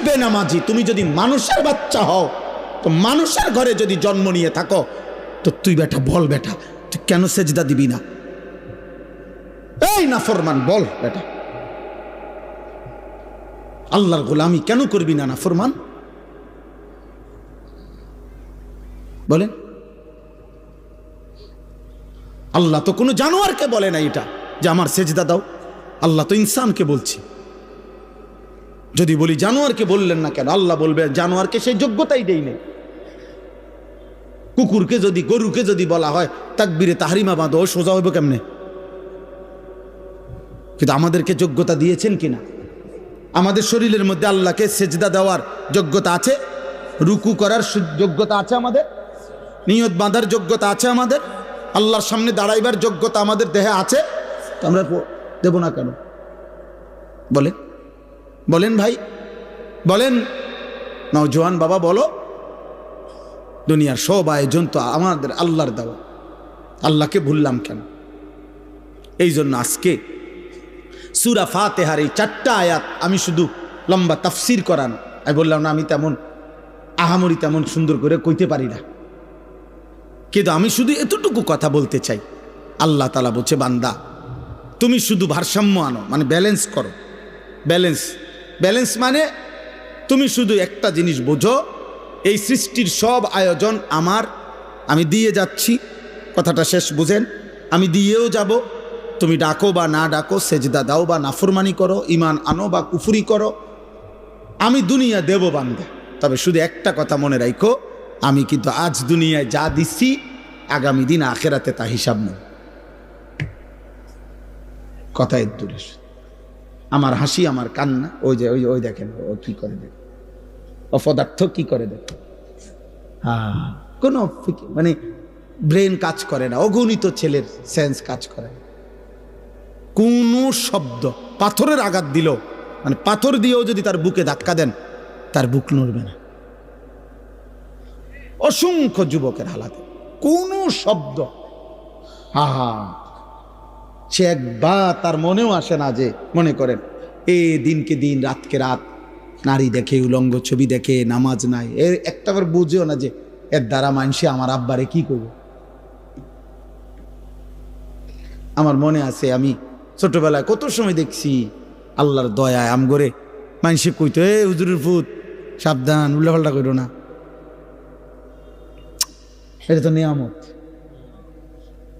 বেনামাজি, তুমি যদি মানুষের বাচ্চা হও, তো মানুষের ঘরে যদি জন্ম নিয়ে থাকো, তো তুই বেটা বল, বেটা তুই কেন সেজদা দিবি না? এই নাফরমান, বল বেটা, আল্লাহর গোলামি কেন করবি না নাফরমান? বলেন। আল্লাহ তো কোনো জানোয়ারকে বলে না এটা যে আমার সেজদা দাও। আল্লাহ তো ইনসানকে বলছে। যদি বলি জানোয়ারকে বললেন না কেন, আল্লাহ বলবে জানোয়ারকে সেই যোগ্যতাই দেই নেই। কুকুরকে যদি, গরুকে যদি বলা হয় তাকবীরে তাহরিমা বাঁধো, সোজা হইব কেমনে? কিন্তু আমাদেরকে যোগ্যতা দিয়েছেন কিনা? আমাদের শরীরের মধ্যে আল্লাহকে সেজদা দেওয়ার যোগ্যতা আছে, রুকু করার যোগ্যতা আছে, আমাদের নিয়ত বাঁধার যোগ্যতা আছে, আমাদের আল্লাহর সামনে দাঁড়াইবার যোগ্যতা আমাদের দেহে আছে। তো আমরা দেব না কেন? বলেন, বলেন ভাই, বলেন নওজোয়ান বাবা, বলো। দুনিয়ার সব আয়োজন তো আমাদের আল্লাহর দেওয়া, আল্লাহকে ভুললাম কেন? এই জন্য আজকে সূরা ফাতিহার এই 4টা আয়াত আমি শুধু লম্বা তাফসির করান, আমি বললাম না আমি তেমন আহামরি তেমন সুন্দর করে কইতে পারি না, কিন্তু আমি শুধু এতটুকু কথা বলতে চাই। আল্লাহ তাআলা বলছে, বান্দা তুমি শুধু ভারসাম্য আনো, মানে ব্যালেন্স করো। ব্যালেন্স, ব্যালেন্স মানে তুমি শুধু একটা জিনিস বোঝো, এই সৃষ্টির সব আয়োজন আমার, আমি দিয়ে যাচ্ছি। কথাটা শেষ বুঝেন? আমি দিয়েও যাব। তুমি ডাকো বা না ডাকো, সেজদা দাও বা নাফরমানি করো, ঈমান আনো বা কুফরি করো, আমি দুনিয়া দেব বান্দা। তবে শুধু একটা কথা মনে রাখো, আমি কিন্তু আজ দুনিয়ায় যা দিচ্ছি, আগামী দিন আখেরাতে তা হিসাব নেই। কথা এর দূরে। আমার হাসি, আমার কান্না, ওই যে ওই ওই দেখেন ও কি করে, দেখেন অপদার্থ কি করে, দেখেন কোনো মানে ব্রেন কাজ করে না, অগণিত ছেলের সেন্স কাজ করে না। কোনো শব্দ, পাথরের আঘাত দিল, মানে পাথর দিয়েও যদি তার বুকে ধাক্কা দেন, তার বুক নড়বে না। অসংখ্য যুবকের হালাতে কোনো শব্দ, সে একবার তার মনেও আসে না যে, মনে করেন এই দিনকে দিন, রাতকে রাত নারী দেখে, উলঙ্গ ছবি দেখে, নামাজ নাই, এর একটাবার বুঝেও না যে এর দ্বারা মানুষে আমার আব্বারে কি করবে। আমার মনে আছে, আমি ছোটবেলায় কত সময় দেখছি আল্লাহর দয়ায় আমগরে মানুষে কইতো, এ হুজুরের ফুত সাবধান, উল্লাপাল্টা করো না। এটা তো নিয়ামত,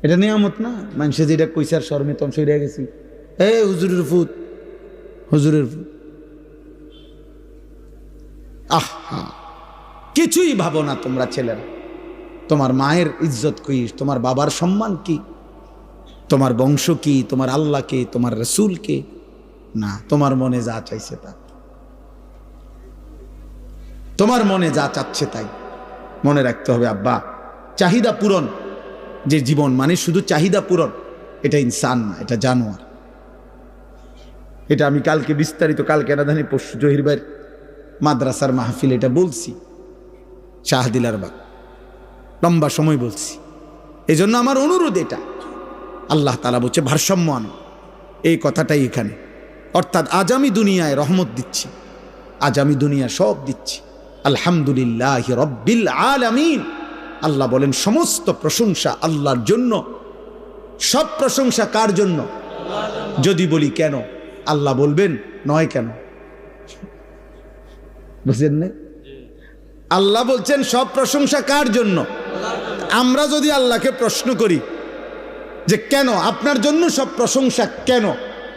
এটা নিয়ামত না? মানুষে যেটা কইছে আর শর্মে তম সইরে গেছি, এ হুজুরের ফুত, হুজুরের ফুত। আহা, কিছুই ভাবো না তোমরা ছেলেরা। তোমার মায়ের ইজ্জত কি, তোমার বাবার সম্মান কি, তোমার বংশ কি, তোমার আল্লাহ কে, তোমার রসুল কে? না, তোমার মনে যা চাইছে তা, তোমার মনে যা চাচ্ছে তাই। মনে রাখতে হবে আব্বা, চাহিদা পূরণ যে জীবন, মানে শুধু চাহিদা পূরণ, এটা ইনসান না, এটা জানোয়ার। এটা আমি কালকে বিস্তারিত, কালকে না জানি পরশু জহির ভাইয়ের মাদ্রাসার মাহফিল এটা বলছি, শাহদিলার বাগ, লম্বা সময় বলছি। এই জন্য আমার অনুরোধ এটা, আল্লাহ তাআলা বলছে ভারসাম্য আনো, এই কথাটাই এখানে। অর্থাৎ আজ আমি দুনিয়ায় রহমত দিচ্ছি, আজ আমি দুনিয়া সব দিচ্ছি, আলহামদুলিল্লাহি রাব্বিল আলামিন। আল্লাহ বলেন সমস্ত প্রশংসা আল্লাহর জন্য। সব প্রশংসা কার জন্য? যদি বলি কেন, আল্লাহ বলবেন নয় কেন? বুঝলেন না? আল্লাহ বলছেন সব প্রশংসা কার জন্য। আমরা যদি আল্লাহকে প্রশ্ন করি যে কেন, আপনার জন্য সব প্রশংসা কেন,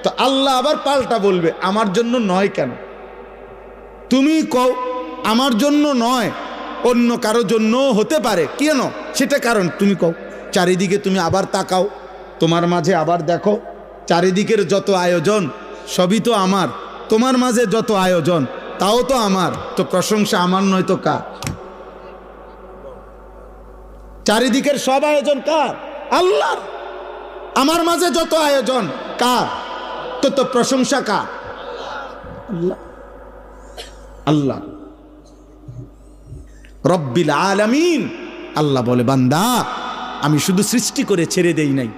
তো আল্লাহ আবার পাল্টা বলবে আমার জন্য নয় কেন। তুমি কও আমার জন্য নয়, অন্য কারো জন্য হতে পারে, কেন সেটা কারণ তুমি কও। চারিদিকে তুমি আবার তাকাও, তোমার মাঝে আবার দেখো, চারিদিকের যত আয়োজন সবই তো আমার, তোমার মাঝে যত আয়োজন তাও তো আমার, তো প্রশংসা আমার নয় তো কার? চারিদিকের সব আয়োজন কার? আল্লাহর। আমার মাঝে যত আয়োজন কার? তো প্রশংসা কার? আল্লাহ। আল্লাহ রব্বিল আলামিন। আল্লাহ বলে বান্দা আমি শুধু সৃষ্টি করে ছেড়ে দেই নাই,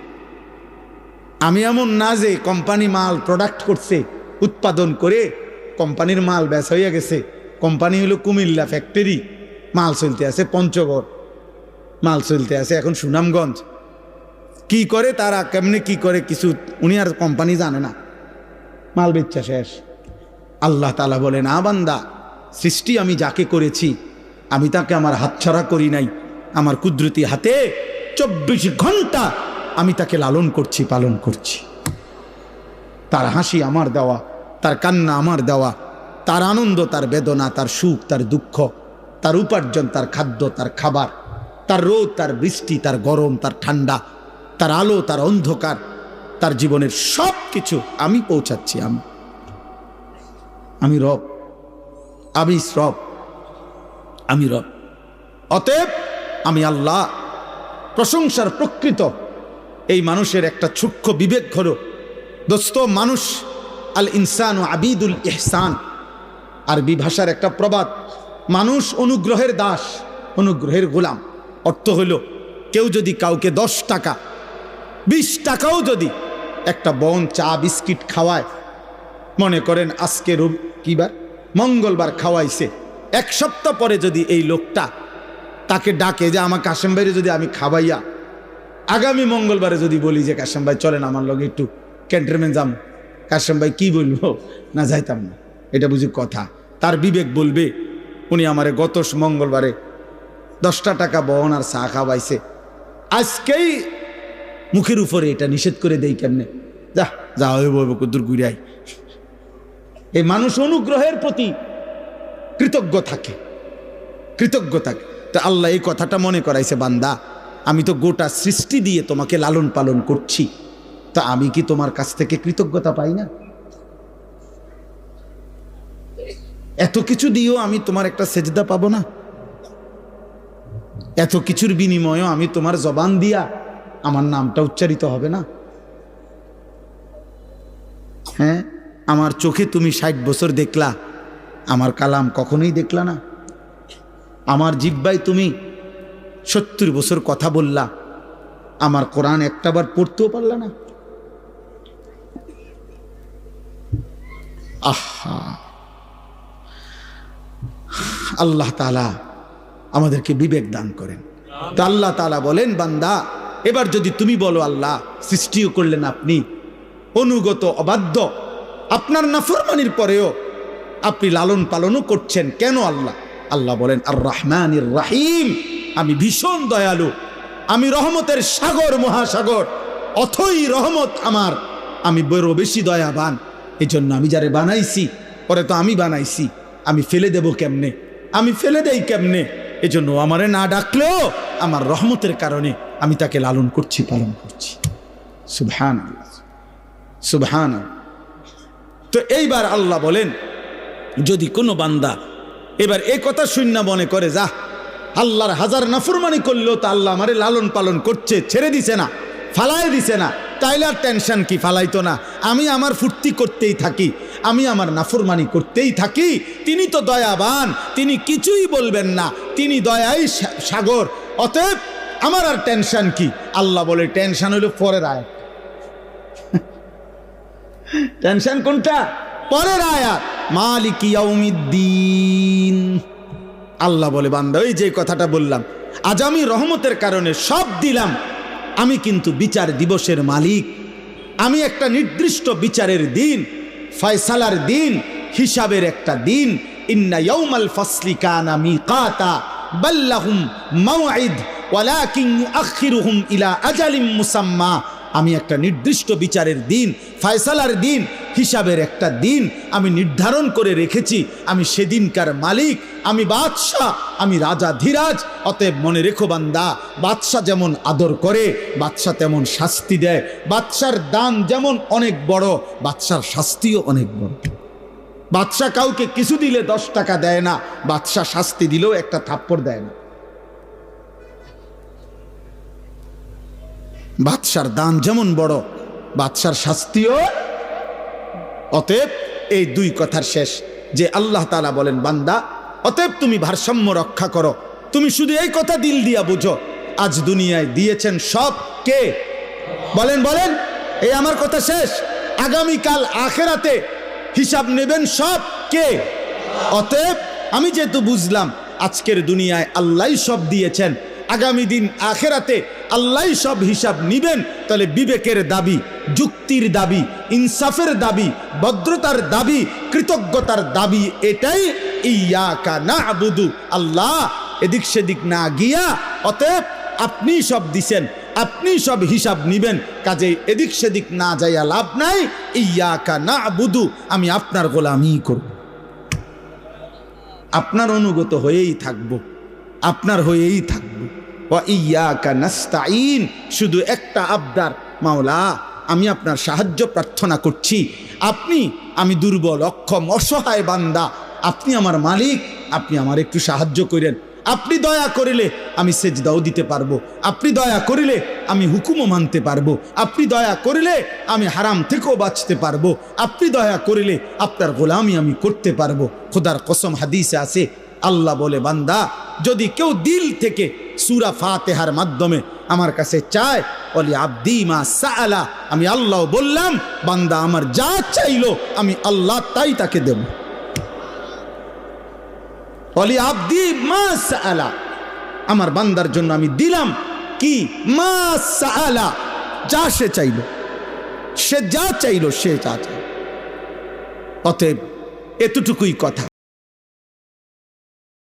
আমি এমন না যে কোম্পানি মাল প্রোডাক্ট করছে, উৎপাদন করে কোম্পানির মাল ব্যাস হয়ে গেছে, কোম্পানি হলো কুমিল্লা ফ্যাক্টরি, মাল চলতে আছে পঞ্চগড়, মাল চলতে আছে এখন সুনামগঞ্জ। কি করে তারা, কেমনে কি করে কিছু উনি আর কোম্পানি জানে না, মাল বেচা শেষ। আল্লাহ তাআলা বলেন, আ বান্দা, সৃষ্টি আমি যাকে করেছি আমি তাকে আমার হাতছাড়া করি নাই, আমার কুদরতি হাতে 24 ঘন্টা আমি তাকে লালন করছি, পালন করছি। তার হাসি আমার দেওয়া, তার কান্না আমার দেওয়া, তার আনন্দ, তার বেদনা, তার সুখ, তার দুঃখ, তার উপার্জন, তার খাদ্য, তার খাবার, তার রোদ, তার বৃষ্টি, তার গরম, তার ঠান্ডা, তার আলো, তার অন্ধকার, তার জীবনের সব কিছু আমি পৌঁছাচ্ছি। আমি রব, আমি রব, আমি রব। অতএব আমি আল্লাহ। প্রশংসার প্রকৃত এই মানুষের একটা সূক্ষ্ম বিবেক হলো, দোস্ত, মানুষ আল ইনসান ও আবিদুল ইহসান, আরবি ভাষার একটা প্রবাদ, মানুষ অনুগ্রহের দাস, অনুগ্রহের গোলাম। অর্থ হইল, কেউ যদি কাউকে 10 টাকা 20 টাকাও যদি একটা বন চা বিস্কিট খাওয়ায়, মনে করেন আজকে কি বার, মঙ্গলবার খাওয়াইছে, 1 সপ্তাহ পরে যদি এই লোকটা তাকে ডাকে যে আমার কাশেম ভাইরে যদি আমি খাওয়াইয়া আগামী মঙ্গলবারে যদি বলি যে কাশেম ভাই চলেন আমার লগে একটু ক্যান্টনমেন্ট যাম, কাশেম ভাই কি বলবো, না যাইতাম না, এটা বুঝি কথা। তার বিবেক বলবে উনি আমারে গত মঙ্গলবারে 10টা টাকা বহন আর চা খাওয়াইছে, আজকেই মুখের উপরে এটা নিষেধ করে দেই কেমনে, যা যা হইব কুদ্দুর ঘুরাই। এই মানুষ অনুগ্রহের প্রতি কৃতজ্ঞ থাকে, কৃতজ্ঞ থাকে। তো আল্লাহ এই কথাটা মনে করাইছে, বান্দা আমি তো গোটা সৃষ্টি দিয়ে তোমাকে লালন পালন করছি, তা আমি কি তোমার কাছ থেকে কৃতজ্ঞতা পাই না? এত কিছু দিয়েও আমি তোমার একটা সেজদা পাবো না? এত কিছুর বিনিময়েও আমি তোমার জবান দিয়া আমার নামটা উচ্চারিত হবে না? হ্যাঁ, আমার চোখে তুমি 60 বছর দেখলা, আমার কালাম কখনোই দেখলা না। আমার জিহ্বায় তুমি 70 বছর কথা বললা, আমার কোরআন একটাবার পড়তেও পারলা না। আহা, আল্লাহ তাআলা আমাদেরকে বিবেক দান করেন। তো আল্লাহ তাআলা বলেন, বান্দা এবার যদি তুমি বলো আল্লাহ সৃষ্টিও করলেন আপনি, অনুগত অবাধ্য, আপনার নাফরমানির পরেও আপনি লালন পালনও করছেন কেন আল্লাহ? আল্লাহ বলেন, আর রহমানির রাহিম, আমি ভীষণ দয়ালু, আমি রহমতের সাগর, মহাসাগর, অথই রহমত আমার, আমি বড় বেশি দয়াবান। এই জন্য আমি যারে বানাইছি, পরে তো আমি বানাইছি, আমি ফেলে দেব কেমনে, আমি ফেলে দেই কেমনে? এই জন্য আমারে না ডাকলেও আমার রহমতের কারণে আমি তাকে লালন করছি, পালন করছি। সুবহানাল্লাহ, সুবহানাল্লাহ। তো এইবার আল্লাহ বলেন, যদি কোনো বান্দা এবার এই কথা শূন্য মনে করে, যা আল্লাহর হাজার নাফরমানি করলেও তো আল্লাহ আমারে লালন পালন করছে, ছেড়ে দিছে না, ফালাই দিছে না, তাইলে আর টেনশন কি, ফালাইতো না, আমি আমার ফুর্তি করতেই থাকি, আমি আমার নাফরমানি করতেই থাকি, তিনি তো দয়াবান, তিনি কিছুই বলবেন না, তিনি দয়াই সাগর, অতএব আমার আর টেনশন কি? আল্লাহ বলে, টেনশন হইল পরের আয়াত। টেনশন কোনটা? পরের আয়াত, মালিক ইয়াউমিদ্দিন। আল্লাহ বলে, বান্দা ওই যে কথাটা বললাম, আজ আমি রহমতের কারণে সব দিলাম, আমি কিন্তু বিচার দিবসের মালিক, আমি একটা নির্দিষ্ট বিচারের দিন, ফয়সালার দিন, হিসাবের একটা দিন। ইন্না ইয়াউমাল ফাসলি কানা মিকাতা বাল্লাহুম মাওঈদ ওয়ালাকিন ইউআখিরুহুম ইলা আজালিম মুসাম্মা। আমি একটা নির্দিষ্ট বিচারের দিন, ফয়সালার দিন, হিসাবের একটা দিন আমি নির্ধারণ করে রেখেছি। আমি সেদিনকার মালিক, আমি বাদশাহ, আমি রাজা ধীরাজ। অতএব মনে রেখো বান্দা, বাদশাহ যেমন আদর করে, বাদশাহ তেমন শাস্তি দেয়। বাদশার দান যেমন অনেক বড়, বাদশার শাস্তিও অনেক বড়। বাদশাহ কাউকে কিছু দিলে 10 টাকা দেয় না, বাদশাহ শাস্তি দিলেও একটা থাপ্পড় দেয় না। বাদশার দান যেমন বড়, বাদশার শাস্তিও। অতএব এই দুই কথার শেষ যে আল্লাহ তাআলা বলেন, বান্দা অতএব তুমি ভারসাম্য রক্ষা করো। তুমি শুধু এই কথা দিল দিয়া বুঝো, আজ দুনিয়ায় দিয়েছেন সব কে? বলেন বলেন, এই আমার কথা শেষ। আগামীকাল আখেরাতে হিসাব নেবেন সব কে? অতএব আমি যেহেতু বুঝলাম আজকের দুনিয়ায় আল্লাহই সব দিয়েছেন, আগামী দিন আখেরাতে আল্লাহই সব হিসাব নিবেন, তাহলে বিবেকের দাবি, যুক্তির দাবি, ইনসাফের দাবি, ভদ্রতার দাবি, কৃতজ্ঞতার দাবি এটাই, ইয়াকা না'বুদু, আল্লাহ এদিক সেদিক না গিয়া, অতএব আপনি সব দিছেন, আপনি সব হিসাব নিবেন, কাজেই এদিক সেদিক না যাইয়া লাভ নাই। ইয়াকা না'বুদু, আমি আপনার গোলামি করব, আপনার অনুগত হয়েই থাকব, আপনার হয়েই থাকব। ওয়া ইয়াকা নাস্তাইন, শুধু একটা আবদার, মাওলা আমি আপনার সাহায্য প্রার্থনা করছি। আমি দুর্বল, অক্ষম, অসহায় বান্দা, আপনি আমার মালিক, আপনি আমার একটু সাহায্য করেন। আপনি দয়া করিলে আমি সেজদাও দিতে পারবো, আপনি দয়া করিলে আমি হুকুমও মানতে পারবো, আপনি দয়া করিলে আমি হারাম থেকেও বাঁচতে পারবো, আপনি দয়া করিলে আপনার গোলামি আমি করতে পারবো। খোদার কসম হাদিসে আছে, আল্লাহ বলে, বান্দা যদি কেউ দিল থেকে সূরা ফাতিহার মাধ্যমে আমার কাছে চায়, বলি আব্দি মা সাআলা, আমি আল্লাহ বললাম বান্দা আমার যা চাইলো আমি আল্লাহ তাই তাকে দেব। বলি আব্দি মা সাআলা, আমার বান্দার জন্য আমি দিলাম কি? মা সাআলা, যা সে চাইলো, সে যা চাইলো, সে যা চাইল। অতএব এতটুকুই কথা।